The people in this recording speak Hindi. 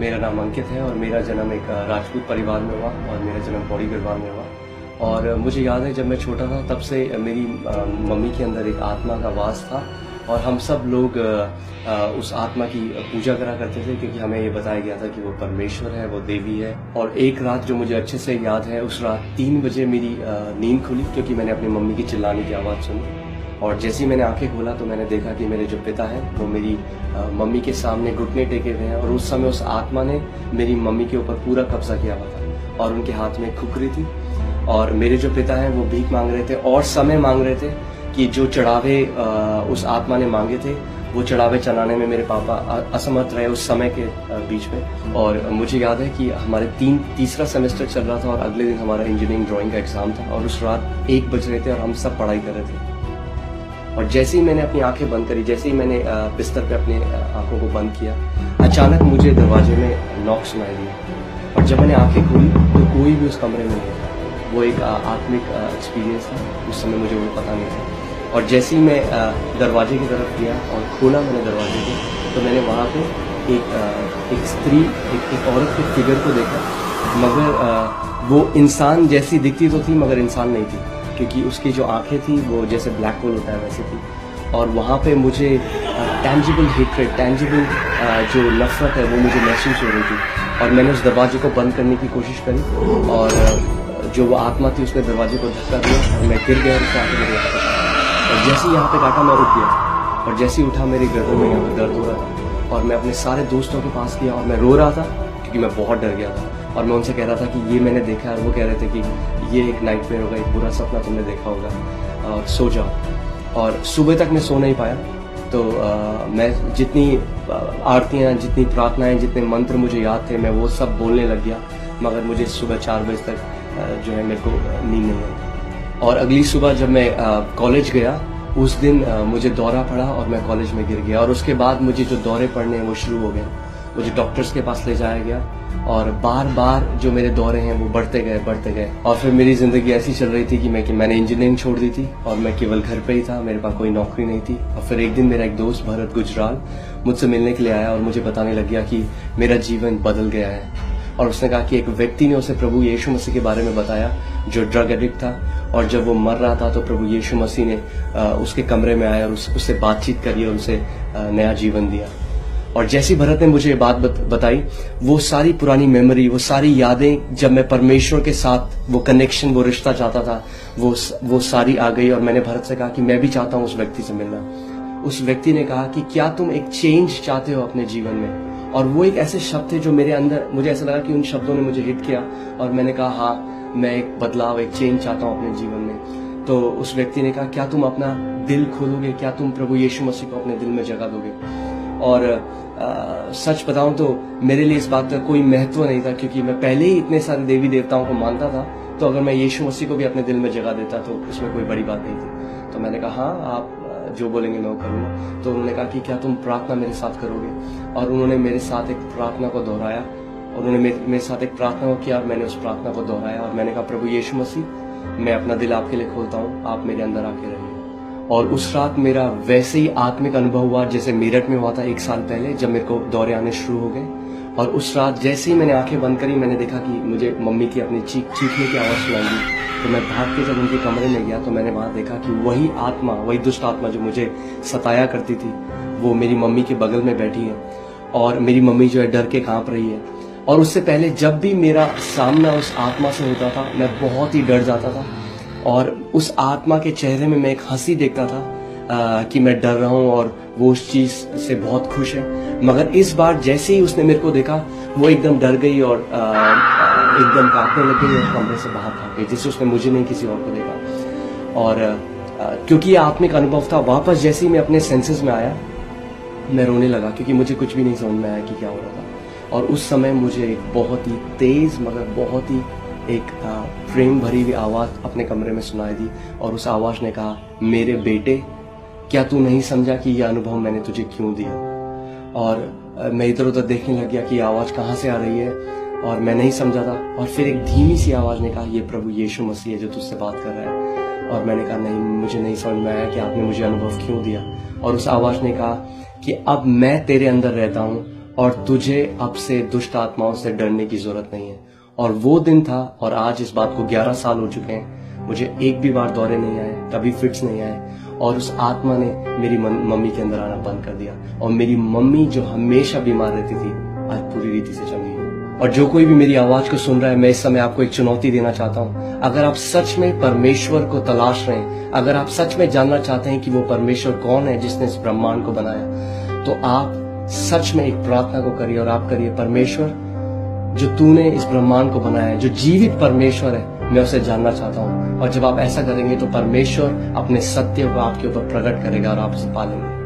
मेरा नाम अंकित है और मेरा जन्म एक राजपूत परिवार में हुआ और मेरा जन्म पौड़ी गढ़वाल में हुआ। और मुझे याद है जब मैं छोटा था तब से मेरी मम्मी के अंदर एक आत्मा का वास था और हम सब लोग उस आत्मा की पूजा करा करते थे, क्योंकि हमें ये बताया गया था कि वो परमेश्वर है, वो देवी है। और एक रात जो मुझे अच्छे से याद है, उस रात 3 बजे मेरी नींद खुली, क्योंकि मैंने अपनी मम्मी की चिल्लाने की आवाज़ सुनी। और जैसे ही मैंने आंखें खोला तो मैंने देखा कि मेरे जो पिता हैं वो मेरी मम्मी के सामने घुटने टेके हुए हैं। और उस समय उस आत्मा ने मेरी मम्मी के ऊपर पूरा कब्जा किया हुआ था और उनके हाथ में खुकरी थी। और मेरे जो पिता हैं वो भीख मांग रहे थे और समय मांग रहे थे कि जो चढ़ावे उस आत्मा ने मांगे थे वो चढ़ावे चलाने में मेरे पापा असमर्थ रहे उस समय के बीच में। और मुझे याद है कि हमारे तीसरा सेमेस्टर चल रहा था और अगले दिन हमारा इंजीनियरिंग ड्राइंग का एग्जाम था और उस रात 1 बज रहे थे और हम सब पढ़ाई कर रहे थे। और जैसे ही मैंने अपनी आंखें बंद करी, जैसे ही मैंने बिस्तर पे अपने आंखों को बंद किया, अचानक मुझे दरवाजे में नॉक सुनाई दिया। और जब मैंने आंखें खोली तो कोई भी उस कमरे में नहीं था। वो एक आत्मिक एक्सपीरियंस था, उस समय मुझे वो पता नहीं था। और जैसे ही मैं दरवाजे की तरफ गया और खोला मैंने दरवाजे को, तो मैंने वहाँ पे एक स्त्री, एक औरत के फिगर को देखा, मगर वो इंसान जैसी दिखती तो थी मगर इंसान नहीं थी, क्योंकि उसकी जो आंखें थी वो जैसे ब्लैक होल होता है वैसे थी। और वहाँ पे मुझे टेंजिबल हेट्रेड, टेंजिबल जो नफरत है वो मुझे महसूस हो रही थी। और मैंने उस दरवाजे को बंद करने की कोशिश करी और जो वो आत्मा थी उसने दरवाजे को धक्का दिया और मैं गिर गया और उसके आके मेरे यहाँ पे काटा। और जैसे ही यहाँ पे काटा मैं उठ गया और जैसे ही उठा मेरे गर्दन में यहाँ पे दर्द हो रहा था। और मैं अपने सारे दोस्तों के पास गया और मैं रो रहा था क्योंकि मैं बहुत डर गया था। और मैं उनसे कह रहा था कि ये मैंने देखा है। और वो कह रहे थे कि ये एक नाइटमेयर होगा, एक बुरा सपना तुमने देखा होगा और सो जाओ। और सुबह तक मैं सो नहीं पाया। तो मैं जितनी आरतियाँ, जितनी प्रार्थनाएं, जितने मंत्र मुझे याद थे मैं वो सब बोलने लग गया, मगर मुझे सुबह 4 बजे तक जो है मेरे को नींद नहीं आई। और अगली सुबह जब मैं कॉलेज गया उस दिन मुझे दौरा पड़ा और मैं कॉलेज में गिर गया। और उसके बाद मुझे जो दौरे पड़ने हैं वो शुरू हो गए। मुझे डॉक्टर्स के पास ले जाया गया और बार बार जो मेरे दौरे हैं वो बढ़ते गए। और फिर मेरी जिंदगी ऐसी चल रही थी कि मैंने इंजीनियरिंग छोड़ दी थी और मैं केवल घर पे ही था, मेरे पास कोई नौकरी नहीं थी। और फिर एक दिन मेरा एक दोस्त भरत गुजराल मुझसे मिलने के लिए आया और मुझे बताने लग गया कि मेरा जीवन बदल गया है। और उसने कहा कि एक व्यक्ति ने उसे प्रभु यीशु मसीह के बारे में बताया जो ड्रग एडिक्ट था। और जब वो मर रहा था तो प्रभु यीशु मसीह ने उसके कमरे में आया और उससे बातचीत करी और उसे नया जीवन दिया। और जैसी भरत ने मुझे ये बात बताई, वो सारी पुरानी मेमोरी, वो सारी यादें, जब मैं परमेश्वर के साथ वो कनेक्शन, वो रिश्ता चाहता था, वो सारी आ गई। और मैंने भरत से कहा कि मैं भी चाहता हूँ उस व्यक्ति से मिलना। उस व्यक्ति ने कहा कि क्या तुम एक चेंज चाहते हो अपने जीवन में? और वो एक ऐसे शब्द थे जो मेरे अंदर, मुझे ऐसा लगा कि उन शब्दों ने मुझे हिट किया। और मैंने कहा हाँ, मैं एक बदलाव, एक चेंज चाहता हूँ अपने जीवन में। तो उस व्यक्ति ने कहा क्या तुम अपना दिल खोलोगे, क्या तुम प्रभु यीशु मसीह को अपने दिल में जगह दोगे? और सच बताऊं तो मेरे लिए इस बात का कोई महत्व नहीं था, क्योंकि मैं पहले ही इतने सारे देवी देवताओं को मानता था। तो अगर मैं यीशु मसीह को भी अपने दिल में जगह देता तो उसमें कोई बड़ी बात नहीं थी। तो मैंने कहा हाँ, आप जो बोलेंगे मैं वो करूँगा। तो उन्होंने कहा कि क्या तुम प्रार्थना मेरे साथ करोगे? और उन्होंने मेरे साथ एक प्रार्थना को दोहराया और उन्होंने मेरे साथ एक प्रार्थना को किया और मैंने उस प्रार्थना को दोहराया। और मैंने कहा प्रभु यीशु मसीह, मैं अपना दिल आपके लिए खोलता हूँ, आप मेरे अंदर आके रहिए। और उस रात मेरा वैसे ही आत्मिक अनुभव हुआ जैसे मेरठ में हुआ था 1 साल पहले, जब मेरे को दौरे आने शुरू हो गए। और उस रात जैसे ही मैंने आंखें बंद करी, मैंने देखा कि मुझे मम्मी की अपनी चीखने की आवाज़ सुनाई दी। तो मैं भाग के जब उनके कमरे में गया तो मैंने वहाँ देखा कि वही आत्मा, वही दुष्ट आत्मा जो मुझे सताया करती थी, वो मेरी मम्मी के बगल में बैठी है। और मेरी मम्मी जो है डर के काँप रही है। और उससे पहले जब भी मेरा सामना उस आत्मा से होता था मैं बहुत ही डर जाता था। और उस आत्मा के चेहरे में मैं एक हंसी देखता था कि मैं डर रहा हूँ और वो उस चीज से बहुत खुश है। मगर इस बार जैसे ही उसने मेरे को देखा वो एकदम डर गई और एकदम कांपने लग गई और कमरे से बाहर भाग गई, जिससे उसने मुझे नहीं किसी और को देखा। और क्योंकि ये आत्मिक अनुभव था, वापस जैसे ही मैं अपने सेंसेस में आया मैं रोने लगा, क्योंकि मुझे कुछ भी नहीं समझ में आया कि क्या हो रहा था। और उस समय मुझे एक बहुत ही तेज मगर बहुत ही एक प्रेम भरी हुई आवाज़ अपने कमरे में सुनाई दी। और उस आवाज़ ने कहा, मेरे बेटे, क्या तू नहीं समझा कि यह अनुभव मैंने तुझे क्यों दिया? और मैं इधर उधर देखने लग गया कि आवाज़ कहाँ से आ रही है और मैं नहीं समझा था। और फिर एक धीमी सी आवाज़ ने कहा, ये प्रभु यीशु मसीह है जो तुझसे बात कर रहा है। और मैंने कहा नहीं, मुझे नहीं समझ में आया कि आपने मुझे अनुभव क्यों दिया। और उस आवाज़ ने कहा कि अब मैं तेरे अंदर रहता हूँ और तुझे अब से दुष्ट आत्माओं से डरने की जरूरत नहीं है। और वो दिन था और आज इस बात को 11 साल हो चुके हैं, मुझे एक भी बार दौरे नहीं आए, कभी फिट्स नहीं आए, और उस आत्मा ने मेरी मम्मी के अंदर आना बंद कर दिया। और मेरी मम्मी जो हमेशा बीमार रहती थी, आज पूरी रीति से चंगी है। और जो कोई भी मेरी आवाज को सुन रहा है, मैं इस समय आपको एक चुनौती देना चाहता हूँ। अगर आप सच में परमेश्वर को तलाश रहे हैं, अगर आप सच में जानना चाहते हैं कि वो परमेश्वर कौन है जिसने इस ब्रह्मांड को बनाया, तो आप सच में एक प्रार्थना को करिए और आप करिए, परमेश्वर जो तूने इस ब्रह्मांड को बनाया है, जो जीवित परमेश्वर है, मैं उसे जानना चाहता हूँ। और जब आप ऐसा करेंगे तो परमेश्वर अपने सत्य को आपके ऊपर प्रकट करेगा और आप उसे पालेंगे।